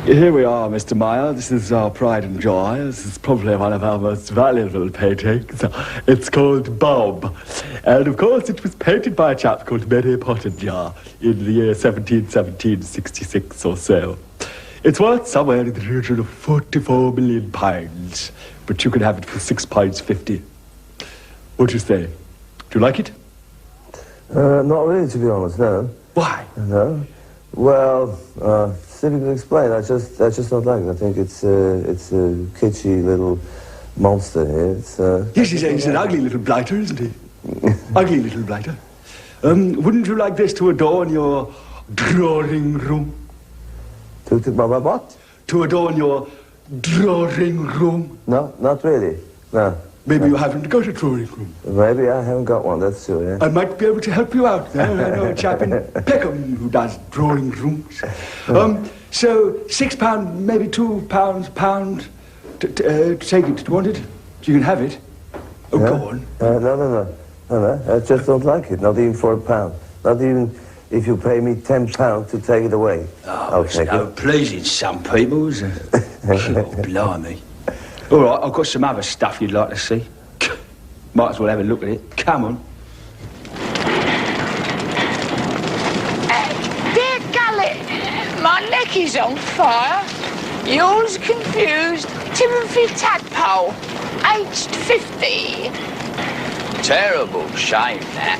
Here we are, Mr. Meyer. This is our pride and joy. This is probably one of our most valuable paintings. It's called Bob. And, of course, it was painted by a chap called Mary Pottinger in the year 1766 or so. It's worth somewhere in the region of £44 million, but you can have it for £6.50. What do you say? Do you like it? Not really, to be honest, no. Why? No. Well, difficult to explain. I just don't like it. I think it's a kitschy little monster here. Yes, he's an ugly little blighter, isn't he? Ugly little blighter. Wouldn't you like this to adorn your drawing room? To what? To adorn your drawing room? No, not really. No. Maybe you haven't got a drawing room. Maybe I haven't got one, that's true, yeah. I might be able to help you out. I know a chap in Peckham who does drawing rooms. So £6, maybe £2, pound, take it. Do you want it? You can have it. Oh, yeah? go on. No. I just don't like it, not even for £1. Not even if you pay me £10 to take it away. Oh, it's no pleasing some people, is it? Oh, blimey. All right, I've got some other stuff you'd like to see. Might as well have a look at it. Come on. Dear Gullet, my neck is on fire. Yours confused, Timothy Tadpole, aged 50. Terrible shame, that.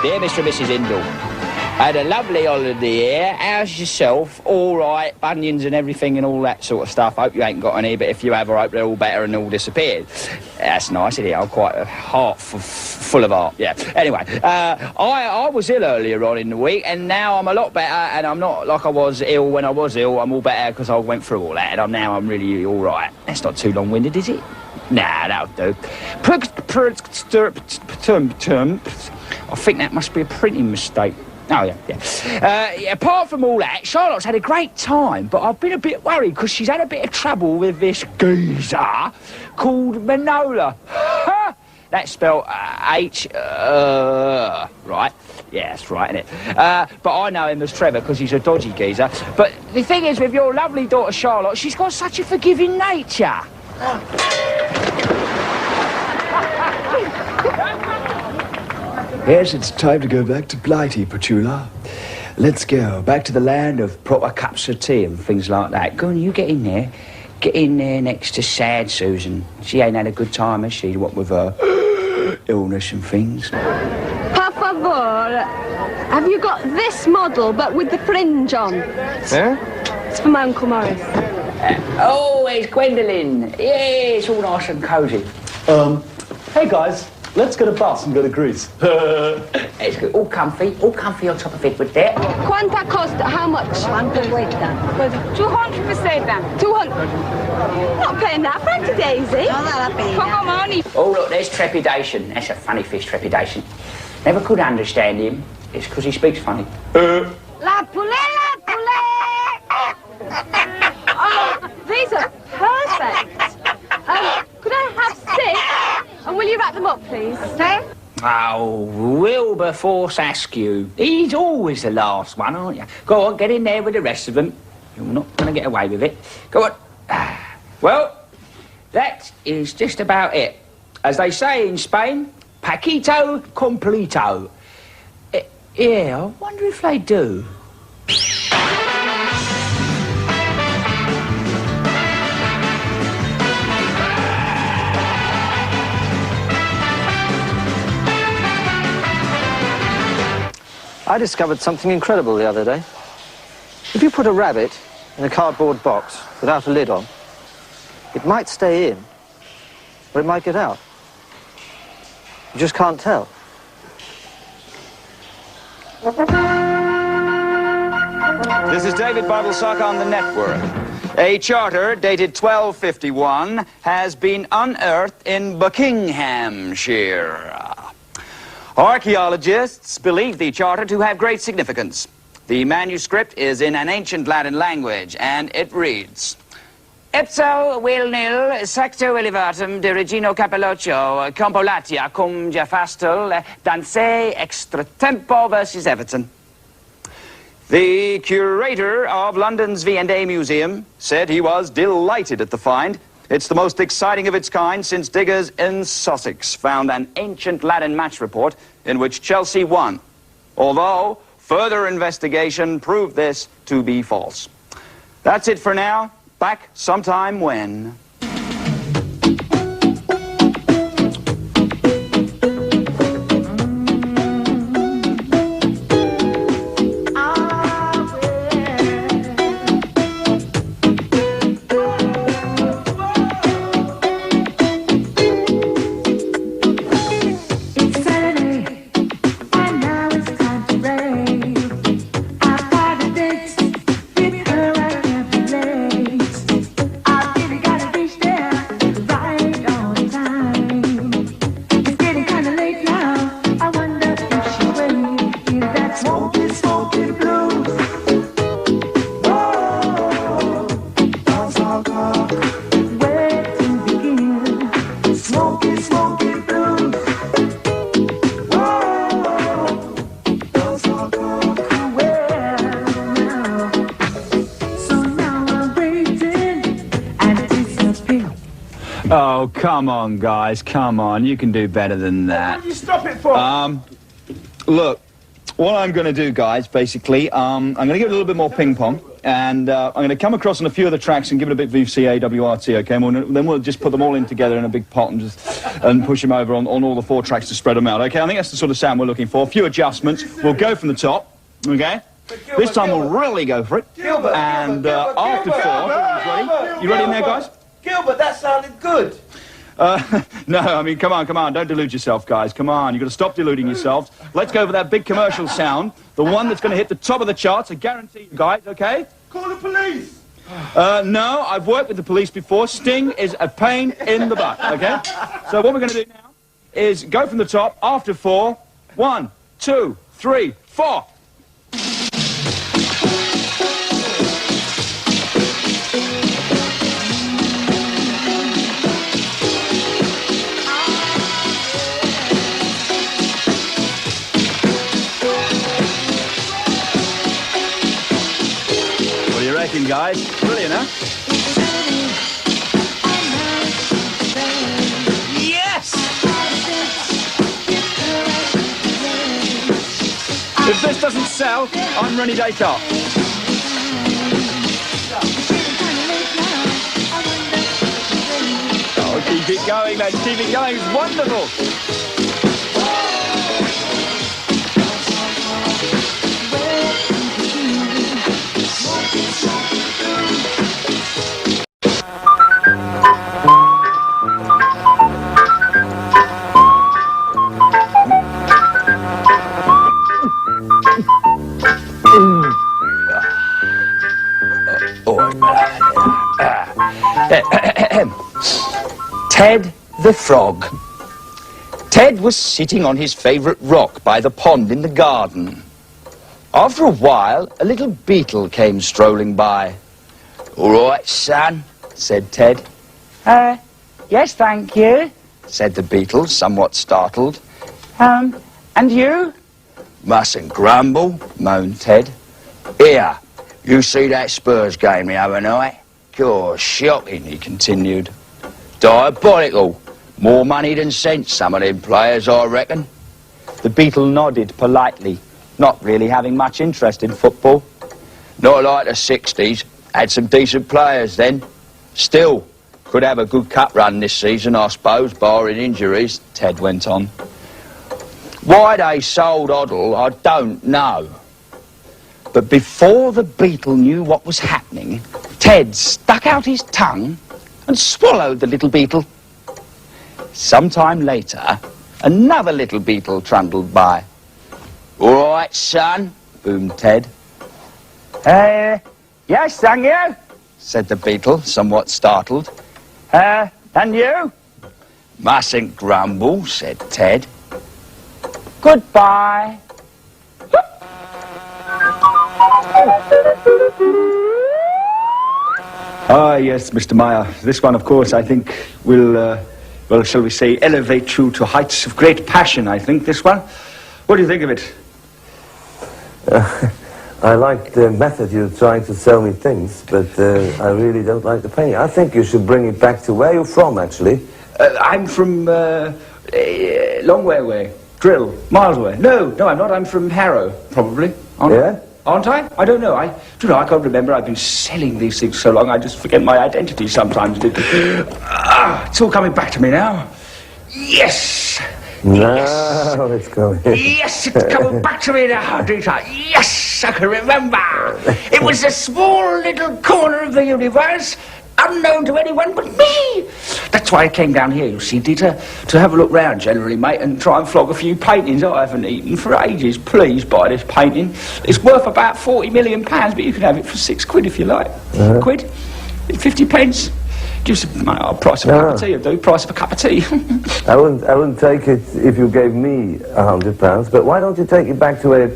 Dear Mr. and Mrs. Indle, had a lovely holiday here. How's yourself? All right, bunions and everything and all that sort of stuff. Hope you ain't got any, but if you have, I hope they're all better and all disappeared. That's nice, isn't it? I'm quite a heart full of art, yeah. Anyway, I was ill earlier on in the week, and now I'm a lot better, and I'm not like I was ill when I was ill. I'm all better because I went through all that, and now I'm really all right. That's not too long-winded, is it? Nah, that'll do. I think that must be a printing mistake. Oh, yeah. Apart from all that, Charlotte's had a great time, but I've been a bit worried because she's had a bit of trouble with this geezer called Manola. That's spelled H... right? Yeah, that's right, isn't it? But I know him as Trevor because he's a dodgy geezer. But the thing is, with your lovely daughter Charlotte, she's got such a forgiving nature. Yes, it's time to go back to Blighty, Petula. Let's go back to the land of proper cups of tea and things like that. Go on, you get in there. Get in there next to sad Susan. She ain't had a good time, has she? What with her illness and things. Per favor, have you got this model, but with the fringe on? Eh? It's for my Uncle Morris. Oh, it's Gwendolyn. Yeah, it's all nice and cosy. Hey guys, let's get a bus and go to Greece. It's good. All comfy on top of it with that. Quanta costa? How much? 200 per seta. 200. Not paying that for it, Daisy. Poco money. Oh, look, there's Trepidation. That's a funny fish, Trepidation. Never could understand him. It's because he speaks funny. La poulet, la poulet. Oh, these are perfect. Could I have 6? And will you wrap them up, please? Oh, Wilberforce Askew. He's always the last one, aren't you? Go on, get in there with the rest of them. You're not going to get away with it. Go on. Well, that is just about it. As they say in Spain, Paquito completo. Yeah, I wonder if they do. I discovered something incredible the other day. If you put a rabbit in a cardboard box without a lid on, it might stay in, or it might get out. You just can't tell. This is David Bartlesock on the network. A charter dated 1251 has been unearthed in Buckinghamshire. Archaeologists believe the charter to have great significance. The manuscript is in an ancient Latin language, and it reads: Ipso vil nil secto elevatum de regino Capeloccio compolatia cum jafastul danse extra tempo versus Everton. The curator of London's V&A Museum said he was delighted at the find. It's the most exciting of its kind since diggers in Sussex found an ancient Latin match report in which Chelsea won, although further investigation proved this to be false. That's it for now. Back sometime when. Oh, come on, guys, come on. You can do better than that. What did you stop it for? Look, what I'm going to do, guys, basically, I'm going to give it a little bit more ping-pong, and I'm going to come across on a few of the tracks and give it a bit of VCAWRT, okay? And then we'll just put them all in together in a big pot and push them over on all the 4 tracks to spread them out, okay? I think that's the sort of sound we're looking for. A few adjustments. We'll go from the top, okay? Gilbert, This time we'll really go for it. Gilbert, and Gilbert, after Gilbert, 4, Gilbert, you ready in there, guys? Gilbert, that sounded good. No, I mean, come on, don't delude yourself, guys. Come on, you've got to stop deluding yourselves. Let's go for that big commercial sound, the one that's going to hit the top of the charts, I guarantee you guys, okay? Call the police. No, I've worked with the police before. Sting is a pain in the butt, okay? So what we're going to do now is go from the top after 4. 1, 2, 3, 4. Guys, brilliant, huh? Yes! If this doesn't sell, I'm Rennie Descartes. Oh, keep it going, man. Keep it going. It's wonderful. Ted the Frog. Ted was sitting on his favourite rock by the pond in the garden. After a while, a little beetle came strolling by. "All right, son," said Ted. Yes, thank you," said the beetle, somewhat startled. And you?" "Mustn't grumble," moaned Ted. "Here, you see that Spurs game the other night? Gosh, shocking," he continued. "Diabolical. More money than sense, some of them players, I reckon." The beetle nodded politely, not really having much interest in football. "Not like the 60s. Had some decent players then. Still, could have a good cup run this season, I suppose, barring injuries," Ted went on. "Why they sold Oddle, I don't know." But before the beetle knew what was happening, Ted stuck out his tongue and swallowed the little beetle. Sometime later, another little beetle trundled by. "All right, son," boomed Ted. Yes, thank you," said the beetle, somewhat startled. And you?" "Mustn't grumble," said Ted. "Goodbye." Ah, yes, Mr. Meyer. This one, of course, I think will, well, shall we say, elevate you to heights of great passion, I think, this one. What do you think of it? I like the method you're trying to sell me things, but I really don't like the painting. I think you should bring it back to where you're from, actually. I'm from, long way away. Drill. Miles away. No, I'm not. I'm from Harrow, probably. Aren't I? I don't know. I can't remember. I've been selling these things so long, I just forget my identity sometimes. It's all coming back to me now. Yes! No, it's coming. Yes, it's coming back to me now, Dieter. Yes, I can remember. It was a small little corner of the universe, unknown to anyone but me. That's why I came down here, you see, Dieter, to have a look round generally, mate, and try and flog a few paintings I haven't eaten for ages. Please buy this painting. It's worth about £40 million, but you can have it for £6 if you like. Quid? 50 pence? Just a price of a cup of tea, do. Price of a cup of tea. I wouldn't take it if you gave me £100, but why don't you take it back to where it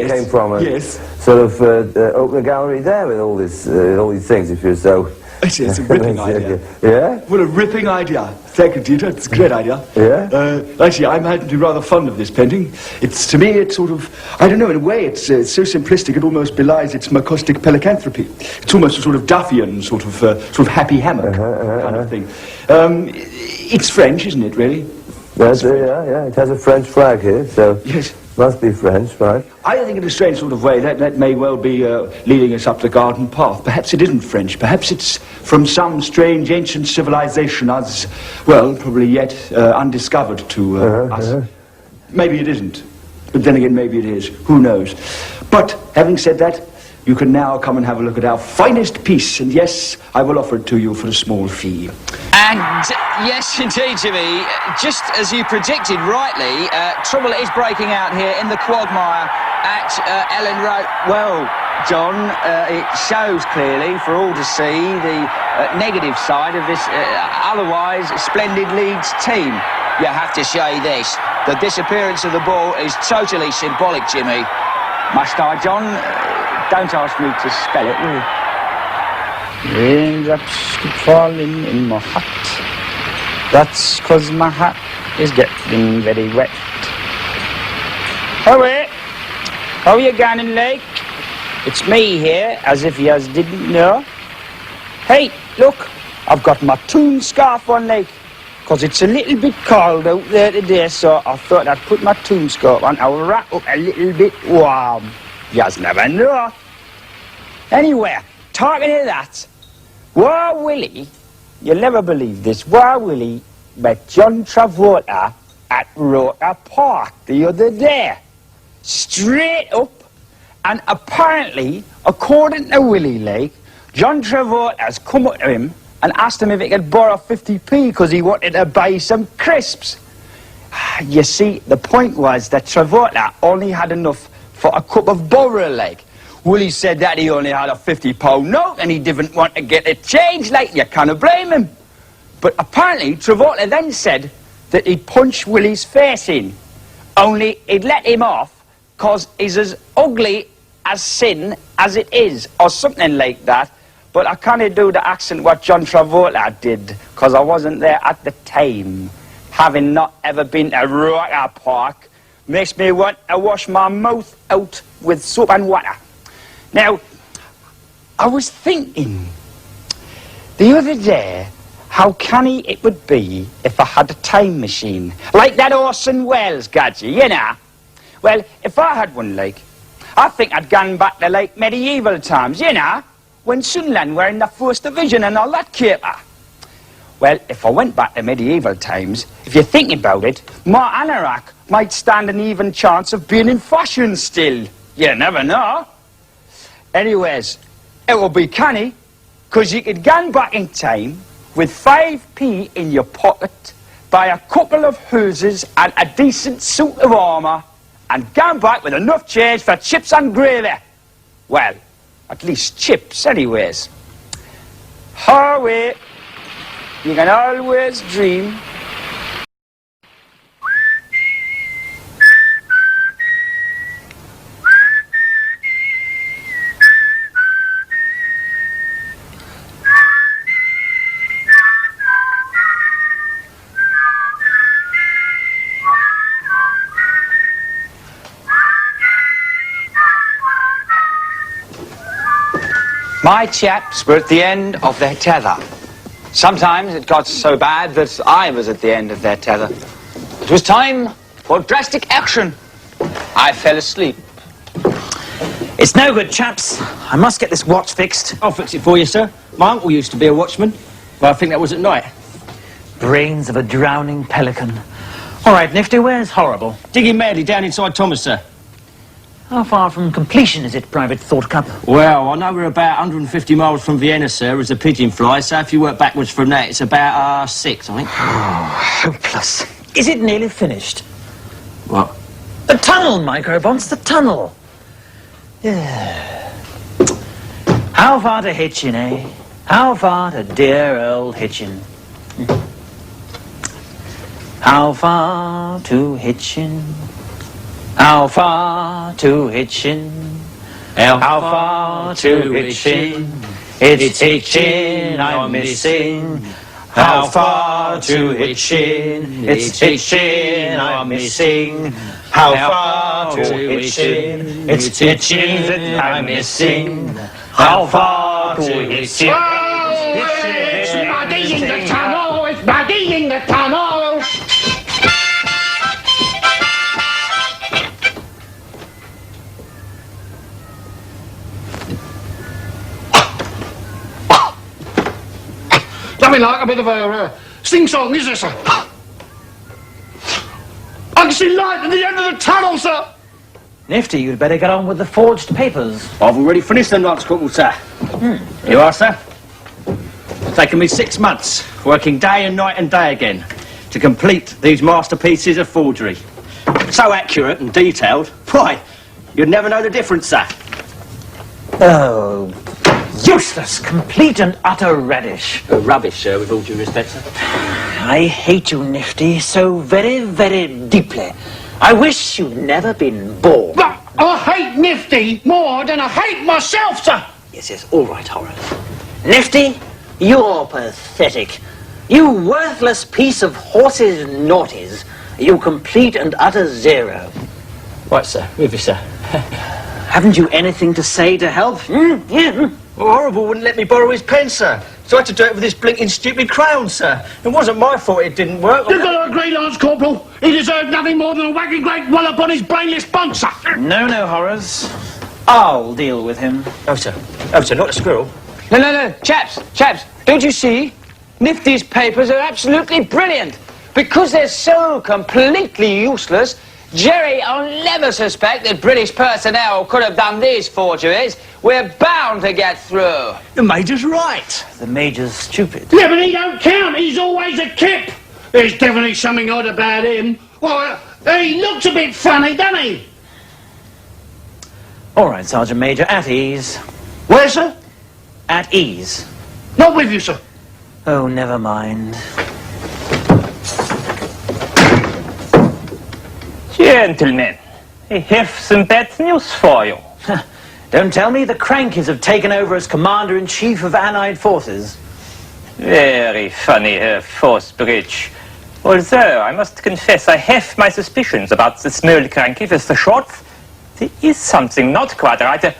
came from? And sort of open a gallery there with all these things, if you're so... It's a ripping idea. Yeah? What a ripping idea. Thank you, Dieter. It's a great idea. Yeah? Actually, I'm actually rather fond of this painting. To me, it's sort of, I don't know, in a way, it's so simplistic, it almost belies its Mercaustic pelicanthropy. It's almost a sort of Duffian, sort of happy hammock kind of thing. It's French, isn't it, really? Yes, yeah. It has a French flag here, so... Yes. Must be French, right? I think in a strange sort of way that may well be leading us up the garden path. Perhaps it isn't French. Perhaps it's from some strange ancient civilization as, well, probably yet undiscovered to us. Maybe it isn't. But then again, maybe it is. Who knows? But, having said that, you can now come and have a look at our finest piece. And yes, I will offer it to you for a small fee. And yes, indeed, Jimmy, just as you predicted rightly, trouble is breaking out here in the quagmire at Ellen Road. Well, John, it shows clearly for all to see the negative side of this otherwise splendid Leeds team. You have to say this, the disappearance of the ball is totally symbolic, Jimmy. Must I, John? Don't ask me to spell it, will you? Raindrops keep falling in my hat. That's 'cause my hat is getting very wet. Hurry! How you going, Lake? It's me here, as if yous didn't know. Hey, look, I've got my toon scarf on, Lake, 'cause it's a little bit cold out there today, so I thought I'd put my toon scarf on. I'll wrap up a little bit warm. Yous never know. Anyway, talking of that, War Willie, you'll never believe this, War Willie met John Travolta at Roker Park the other day. Straight up, and apparently, according to Willie Lake, John Travolta's come up to him and asked him if he could borrow 50p because he wanted to buy some crisps. You see, the point was that Travolta only had enough for a cup of borough, like. Willie said that he only had a £50 note and he didn't want to get it changed, like. You can't blame him. But apparently, Travolta then said that he'd punch Willie's face in, only he'd let him off because he's as ugly as sin as it is, or something like that. But I can't do the accent what John Travolta did, because I wasn't there at the time. Having not ever been to Roker Park makes me want to wash my mouth out with soap and water. Now, I was thinking the other day how canny it would be if I had a time machine, like that Orson Welles gadget, you know. Well, if I had one, like, I think I'd gone back to, like, medieval times, you know, when Sunderland were in the First Division and all that caper. Well, if I went back to medieval times, if you think about it, my anorak might stand an even chance of being in fashion still. You never know. Anyways, it will be canny, because you could go back in time with 5p in your pocket, buy a couple of hoses and a decent suit of armour, and go back with enough change for chips and gravy. Well, at least chips, anyways. Hurry! You can always dream. My chaps were at the end of their tether. Sometimes it got so bad that I was at the end of their tether. It was time for drastic action. I fell asleep. It's no good, chaps. I must get this watch fixed. I'll fix it for you, sir. My uncle used to be a watchman, but I think that was at night. Brains of a drowning pelican. All right, Nifty, where's Horrible? Digging madly down inside Thomas, sir. How far from completion is it, Private Thought Cup? Well, I know we're about 150 miles from Vienna, sir, as the pigeon flies, so if you work backwards from that, it's about 6, I think. Oh, hopeless. Is it nearly finished? What? The tunnel, Microbonts, the tunnel. Yeah. How far to Hitchin, eh? How far to dear old Hitchin? How far to Hitchin? How far to Hitchin? How far to Hitchin? It's Hitchin I'm missing. How far to Hitchin? It's Hitchin I'm missing. How far to Hitchin? It's Hitchin that I'm missing. How far to Hitchin? Oh, it's muddy in the tunnel! It's muddy in the tunnel! Something like a bit of a sing-song, is it, sir? I can see light at the end of the tunnel, sir! Nifty, you'd better get on with the forged papers. I've already finished them, Lance Corporal, sir. Here you are, sir. It's taken me 6 months, working day and night and day again, to complete these masterpieces of forgery. So accurate and detailed, why, you'd never know the difference, sir. Oh, useless, complete and utter radish. Rubbish, sir, with all due respect, sir. I hate you, Nifty, so very, very deeply. I wish you'd never been born. But I hate Nifty more than I hate myself, sir! Yes, yes, all right, Horace. Nifty, you're pathetic. You worthless piece of horse's naughties. You complete and utter zero. Right, sir, with you, sir. Haven't you anything to say to help? Yeah. Well, Horrible wouldn't let me borrow his pen, sir. So I had to do it with this blinking stupid crayon, sir. It wasn't my fault it didn't work. You've got to agree, Lance Corporal. He deserved nothing more than a wagging great wallop on his brainless bum, sir. No, Horace. I'll deal with him. Oh, sir. Oh, sir, not a squirrel. No, chaps, don't you see? Nifty's papers are absolutely brilliant. Because they're so completely useless, Jerry'll never suspect that British personnel could have done these forgeries. We're bound to get through. The Major's right. The Major's stupid. Yeah, but he don't count. He's always a kip. There's definitely something odd about him. Well, he looks a bit funny, doesn't he? All right, Sergeant Major, at ease. Where, sir? At ease. Not with you, sir. Oh, never mind. Gentlemen, I have some bad news for you. Don't tell me the Crankies have taken over as Commander-in-Chief of Allied forces. Very funny, Forsbridge. Although, I must confess, I have my suspicions about the small Cranky with the shorts. There is something not quite right.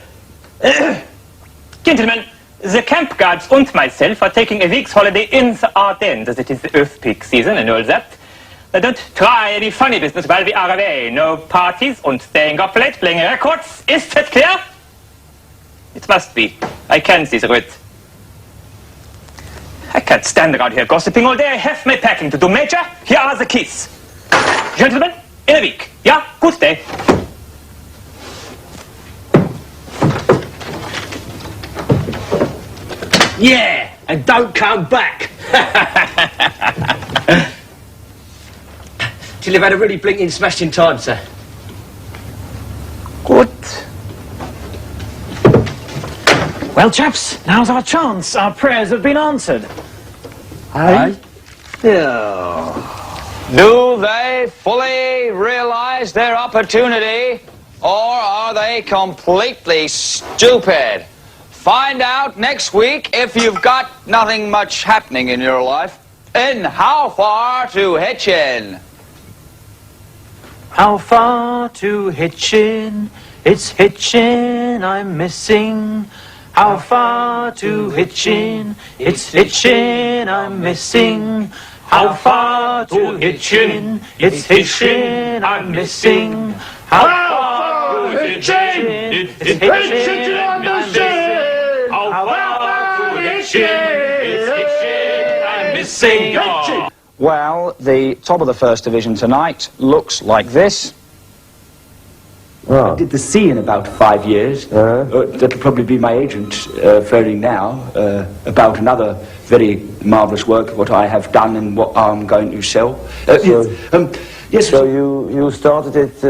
Gentlemen, the camp guards and myself are taking a week's holiday in the Ardennes, as it is the earth-peak season and all that. Don't try any funny business while we are away. No parties and staying up late playing records. Is that clear? It must be. I can see through it. I can't stand around here gossiping all day. I have my packing to do. Major, here are the keys. Gentlemen, in a week. Yeah, good day. Yeah, and don't come back. Till you've had a really blinking smashing time, sir. Good. Well, chaps, now's our chance. Our prayers have been answered. Aye? Yeah. Do they fully realise their opportunity, or are they completely stupid? Find out next week if you've got nothing much happening in your life. In How Far to Hitchin? How far to Hitchin? It's Hitchin I'm missing. How far to Hitchin? It's Hitchin I'm missing. How far to Hitchin? It's Hitchin I'm missing. How far to Hitchin? It's Hitchin I'm missing. How far to Hitchin? It's Hitchin I'm missing. Well, the top of the First Division tonight looks like this. Oh. I did the sea in about 5 years. That'll probably be my agent phoning now about another very marvellous work, what I have done and what I'm going to sell. Yes. So you started it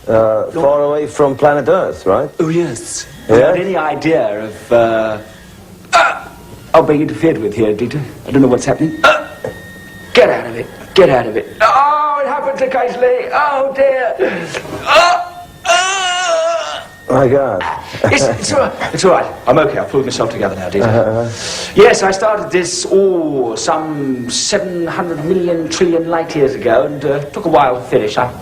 far away from planet Earth, right? Oh, yes. Yeah? Without any idea of being interfered with here, Dieter. I don't know what's happening. Get out of it. Get out of it. Oh, it happens occasionally. Oh, dear. My God. It's all right. It's all right. I'm okay. I've pulled myself together now, Dieter. Yes, I started this, some 700 million trillion light years ago, and took a while to finish. I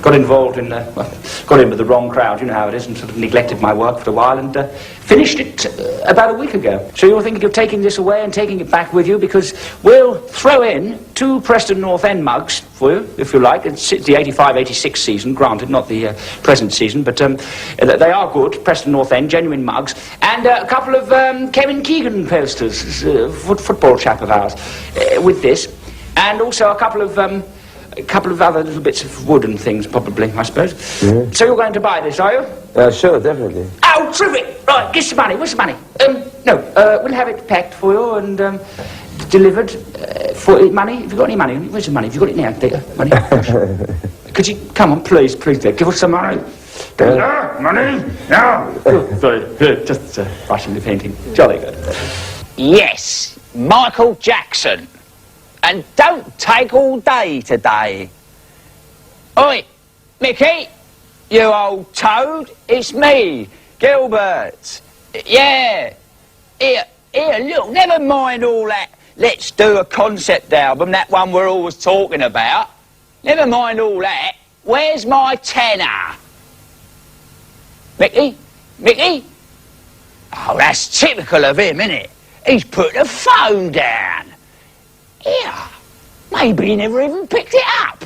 got involved in, got in with the wrong crowd, you know how it is, and sort of neglected my work for a while, and finished it about a week ago. So you're thinking of taking this away and taking it back with you, because we'll throw in 2 Preston North End mugs for you, if you like. It's the 85-86 season, granted, not the present season, but they are good, Preston North End, genuine mugs, and a couple of Kevin Keegan posters, football chap of ours, with this, and also a couple of other little bits of wood and things, probably, I suppose. Yeah. So you're going to buy this, are you? Sure, definitely. Oh, terrific! Right, give some money. Where's the money? No, we'll have it packed for you and delivered for money. Have you got any money? Where's the money? Have you got it now, Peter? Money? Could you, come on, please, dear, give us some money. Money? No! Sorry, just rushing the painting. Jolly good. Yes, Michael Jackson. And don't take all day today. Oi, Mickey, you old toad, it's me, Gilbert. Yeah, here, look, never mind all that. Let's do a concept album, that one we're always talking about. Never mind all that. Where's my tenor? Mickey? Mickey? Oh, that's typical of him, isn't it? He's put the phone down. Yeah, maybe he never even picked it up.